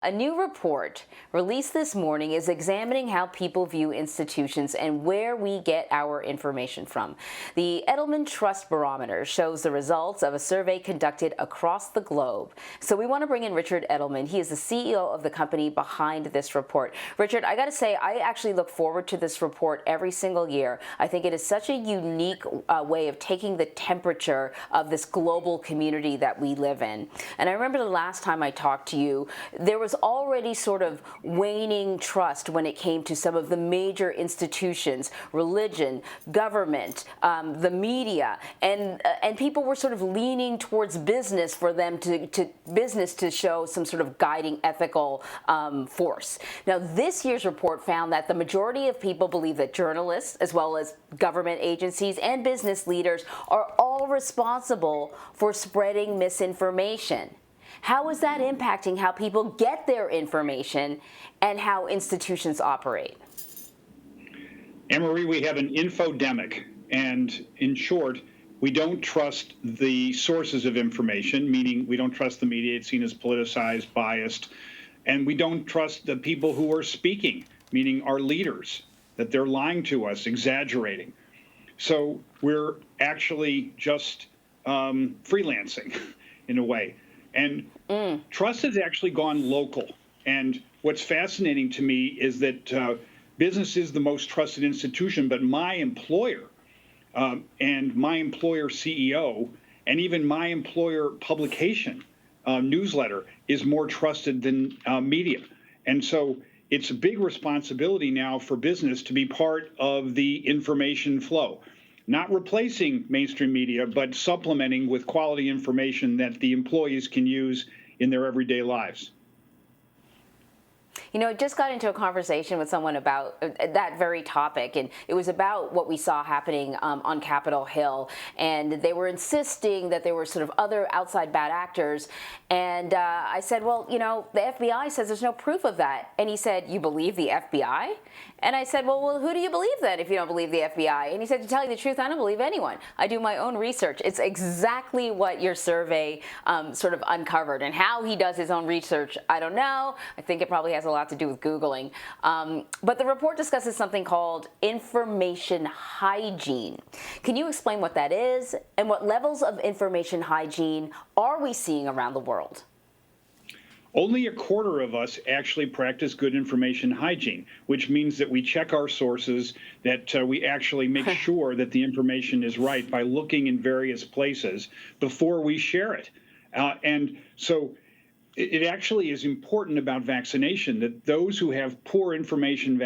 A new report released this morning is examining how people view institutions and where we get our information from. The Edelman Trust Barometer shows the results of a survey conducted across the globe. So we want to bring in Richard Edelman. He is the CEO of the company behind this report. Richard, I got to say, I actually look forward to this report every single year. I think it is such a unique way of taking the temperature of this global community that we live in. And I remember the last time I talked to you, there was already sort of waning trust when it came to some of the major institutions, religion, government, the media, and people were sort of leaning towards business for them to show some sort of guiding ethical force. Now, this year's report found that the majority of people believe that journalists, as well as government agencies and business leaders, are all responsible for spreading misinformation. How is that impacting how people get their information and how institutions operate? Anne-Marie, we have an infodemic, and in short, we don't trust the sources of information, meaning we don't trust the media. It's seen as politicized, biased, and we don't trust the people who are speaking, meaning our leaders, that they're lying to us, exaggerating. So we're actually just freelancing in a way. And trust has actually gone local. And what's fascinating to me is that business is the most trusted institution, but my employer and my employer CEO and even my employer publication newsletter is more trusted than media. And so it's a big responsibility now for business to be part of the information flow. Not replacing mainstream media, but supplementing with quality information that the employees can use in their everyday lives. You know, I just got into a conversation with someone about that very topic, and it was about what we saw happening on Capitol Hill, and they were insisting that there were sort of other outside bad actors, and I said, well, you know, the FBI says there's no proof of that, and he said, you believe the FBI? And I said, well, who do you believe then if you don't believe the FBI? And he said, to tell you the truth, I don't believe anyone. I do my own research. It's exactly what your survey sort of uncovered. And how he does his own research, I don't know. I think it probably has a lot to do with Googling. But the report discusses something called information hygiene. Can you explain what that is and what levels of information hygiene are we seeing around the world? Only a quarter of us actually practice good information hygiene, which means that we check our sources, that we actually make sure that the information is right by looking in various places before we share it. And so it actually is important about vaccination that those who have poor information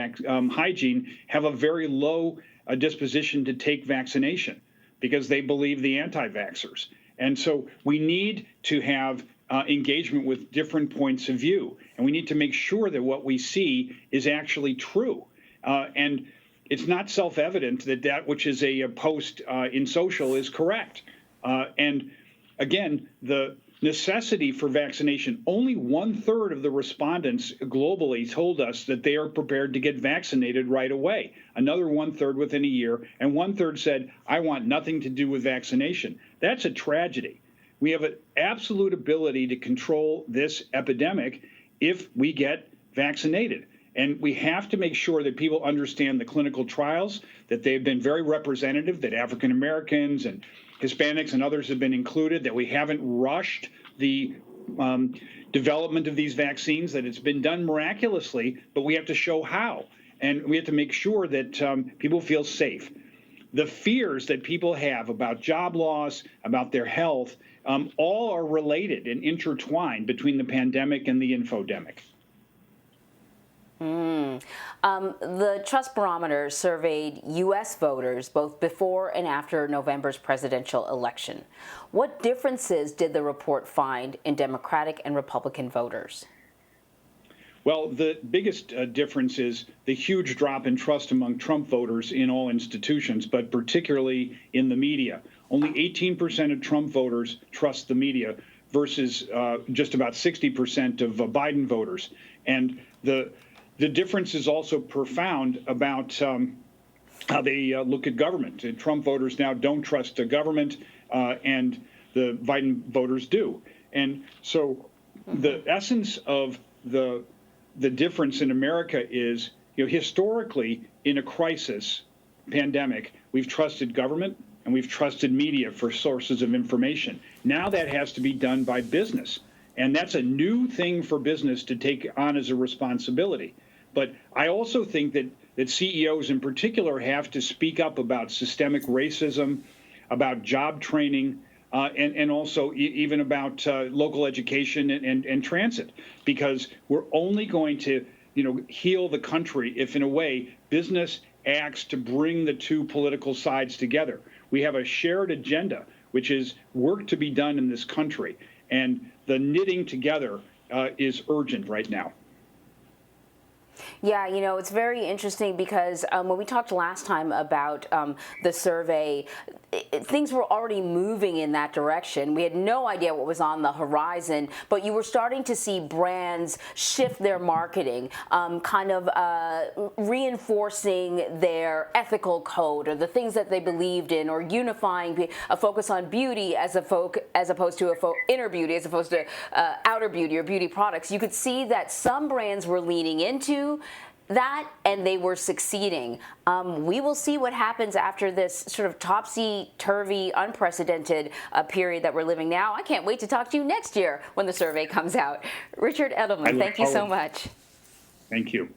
hygiene have a very low disposition to take vaccination because they believe the anti-vaxxers. And so we need to have engagement with different points of view. And we need to make sure that what we see is actually true. And it's not self-evident that that which is a post in social is correct. And again, the necessity for vaccination, only 1/3 of the respondents globally told us that they are prepared to get vaccinated right away. Another 1/3 within a year, and 1/3 said, I want nothing to do with vaccination. That's a tragedy. We have an absolute ability to control this epidemic if we get vaccinated. And we have to make sure that people understand the clinical trials, that they've been very representative, that African Americans and Hispanics and others have been included, that we haven't rushed the development of these vaccines, that it's been done miraculously, but we have to show how. And we have to make sure that people feel safe. The fears that people have about job loss, about their health, all are related and intertwined between the pandemic and the infodemic. The Trust Barometer surveyed U.S. voters both before and after November's presidential election. What differences did the report find in Democratic and Republican voters? Well, the biggest difference is the huge drop in trust among Trump voters in all institutions, but particularly in the media. Only 18% of Trump voters trust the media versus just about 60% of Biden voters. And the difference is also profound about how they look at government. Trump voters now don't trust the government, and the Biden voters do. And so the essence of the difference in America is, historically in a crisis, pandemic, we've trusted government and we've trusted media for sources of information. Now that has to be done by business. And that's a new thing for business to take on as a responsibility. But I also think that CEOs in particular have to speak up about systemic racism, about job training, and also even about local education and transit, because we're only going to heal the country if, in a way, business acts to bring the two political sides together. We have a shared agenda, which is work to be done in this country, and the knitting together is urgent right now. Yeah, it's very interesting because when we talked last time about the survey, things were already moving in that direction. We had no idea what was on the horizon, but you were starting to see brands shift their marketing, kind of reinforcing their ethical code or the things that they believed in, or unifying a focus on beauty as opposed to inner beauty, as opposed to outer beauty or beauty products. You could see that some brands were leaning into that, and they were succeeding. We will see what happens after this sort of topsy-turvy, unprecedented period that we're living now. I can't wait to talk to you next year when the survey comes out. Richard Edelman, thank you so much. Thank you.